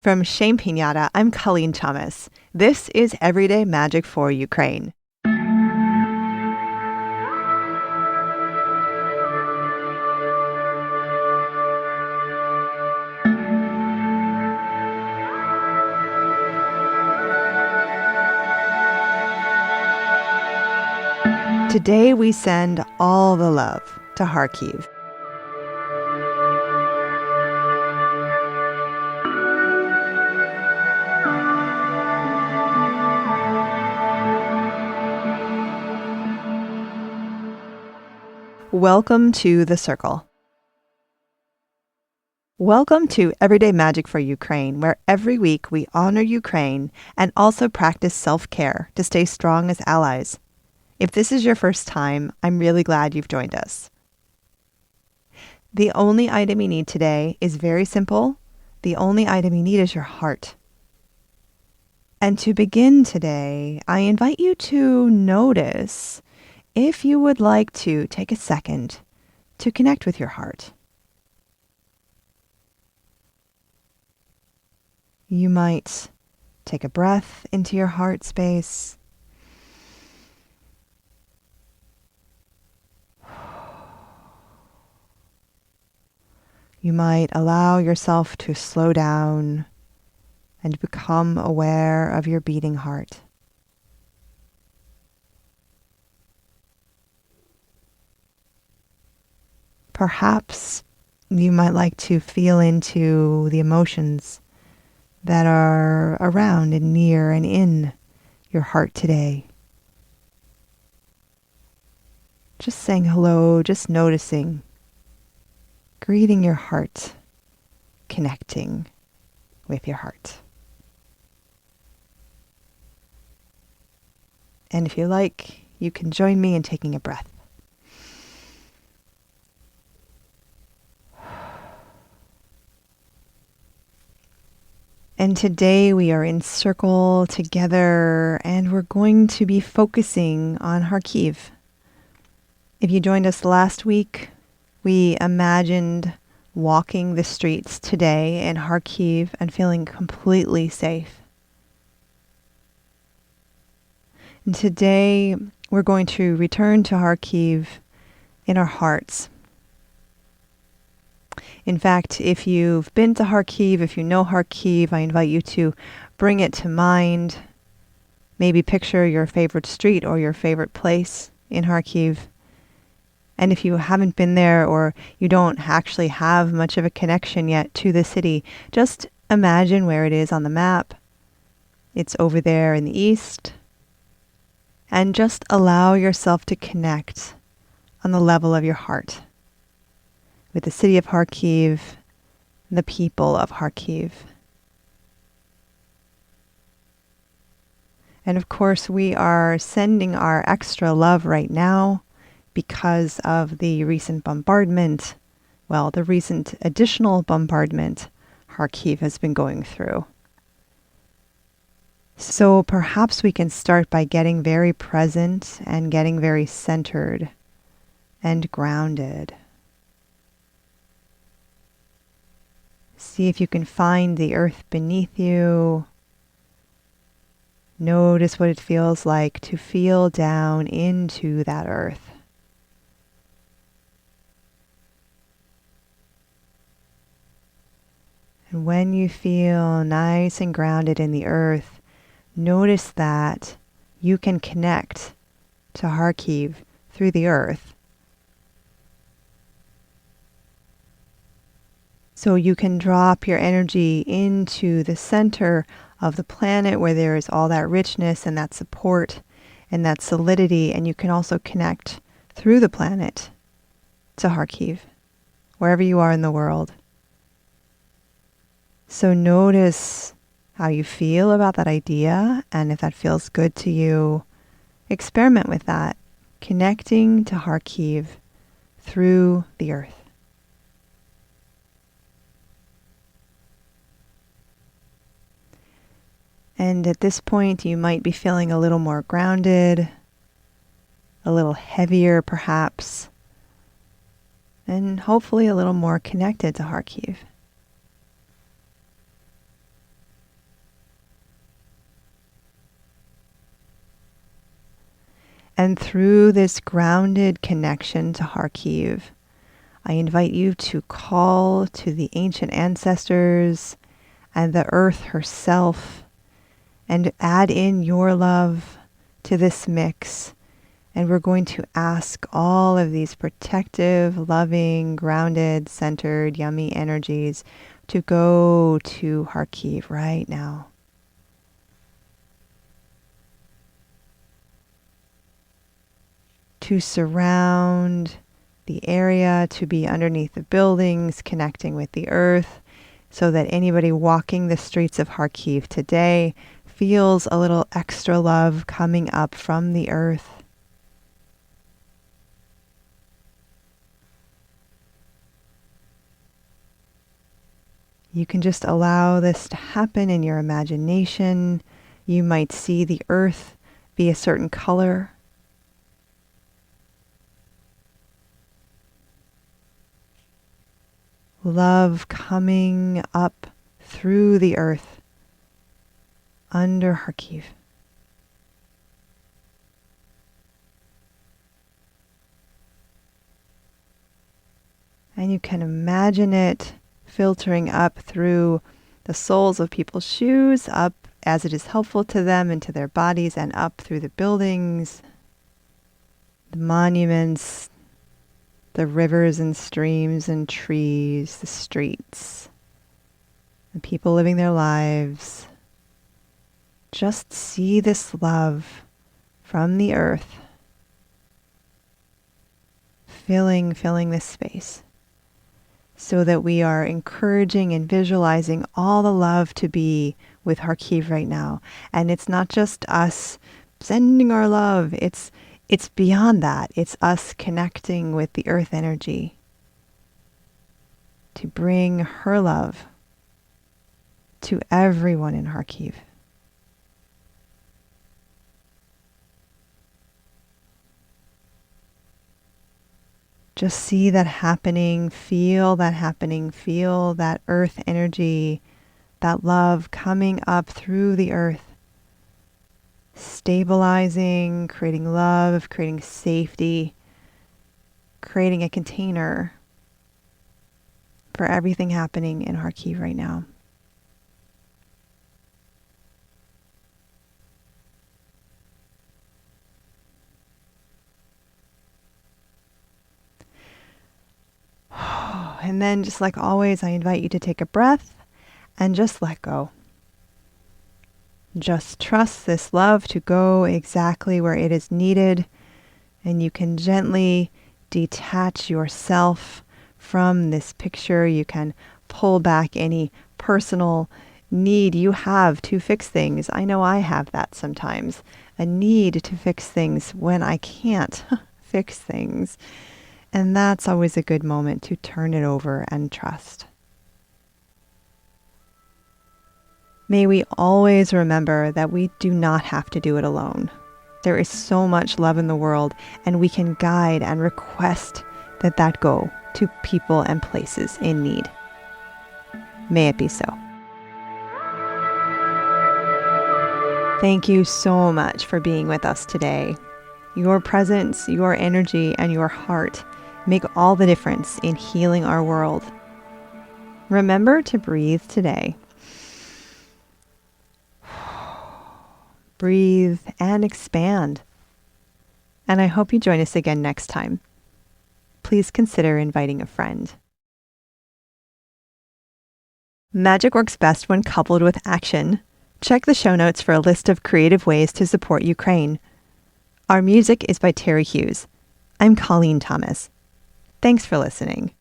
From Shame Pinata, I'm Colleen Thomas. This is Everyday Magic for Ukraine. Today we send all the love to Kharkiv. Welcome to the Circle. Welcome to Everyday Magic for Ukraine, where every week we honor Ukraine and also practice self-care to stay strong as allies. If this is your first time, I'm really glad you've joined us. The only item you need today is very simple. The only item you need is your heart. And to begin today, I invite you to notice if you would like to take a second to connect with your heart. You might take a breath into your heart space. You might allow yourself to slow down and become aware of your beating heart. Perhaps you might like to feel into the emotions that are around and near and in your heart today. Just saying hello, just noticing, greeting your heart, connecting with your heart. And if you like, you can join me in taking a breath. And today we are in circle together and we're going to be focusing on Kharkiv. If you joined us last week, we imagined walking the streets today in Kharkiv and feeling completely safe. And today we're going to return to Kharkiv in our hearts. In fact, if you've been to Kharkiv, if you know Kharkiv, I invite you to bring it to mind. Maybe picture your favorite street or your favorite place in Kharkiv. And if you haven't been there or you don't actually have much of a connection yet to the city, just imagine where it is on the map. It's over there in the east. And just allow yourself to connect on the level of your heart with the city of Kharkiv and the people of Kharkiv. And of course, we are sending our extra love right now because of the recent bombardment, the recent additional bombardment Kharkiv has been going through. So perhaps we can start by getting very present and getting very centered and grounded. See if you can find the earth beneath you. Notice what it feels like to feel down into that earth. And when you feel nice and grounded in the earth, notice that you can connect to Kharkiv through the earth. So you can drop your energy into the center of the planet where there is all that richness and that support and that solidity. And you can also connect through the planet to Kharkiv, wherever you are in the world. So notice how you feel about that idea. And if that feels good to you, experiment with that, connecting to Kharkiv through the earth. And at this point, you might be feeling a little more grounded, a little heavier perhaps, and hopefully a little more connected to Kharkiv. And through this grounded connection to Kharkiv, I invite you to call to the ancient ancestors and the earth herself and add in your love to this mix. And we're going to ask all of these protective, loving, grounded, centered, yummy energies to go to Kharkiv right now. To surround the area, to be underneath the buildings, connecting with the earth, so that anybody walking the streets of Kharkiv today feels a little extra love coming up from the earth. You can just allow this to happen in your imagination. You might see the earth be a certain color. Love coming up through the earth under Kharkiv. And you can imagine it filtering up through the soles of people's shoes, up as it is helpful to them into their bodies, and up through the buildings, the monuments, the rivers and streams and trees, the streets, the people living their lives. Just see this love from the earth filling this space, so that we are encouraging and visualizing all the love to be with Kharkiv right now. And it's not just us sending our love, it's beyond that. It's us connecting with the earth energy to bring her love to everyone in Kharkiv. Just see that happening, feel that happening, feel that earth energy, that love coming up through the earth, stabilizing, creating love, creating safety, creating a container for everything happening in Kharkiv right now. And then, just like always, I invite you to take a breath and just let go. Just trust this love to go exactly where it is needed, and you can gently detach yourself from this picture. You can pull back any personal need you have to fix things. I know I have that sometimes, a need to fix things when I can't fix things. And that's always a good moment to turn it over and trust. May we always remember that we do not have to do it alone. There is so much love in the world, and we can guide and request that go to people and places in need. May it be so. Thank you so much for being with us today. Your presence, your energy, and your heart make all the difference in healing our world. Remember to breathe today. Breathe and expand. And I hope you join us again next time. Please consider inviting a friend. Magic works best when coupled with action. Check the show notes for a list of creative ways to support Ukraine. Our music is by Terry Hughes. I'm Colleen Thomas. Thanks for listening.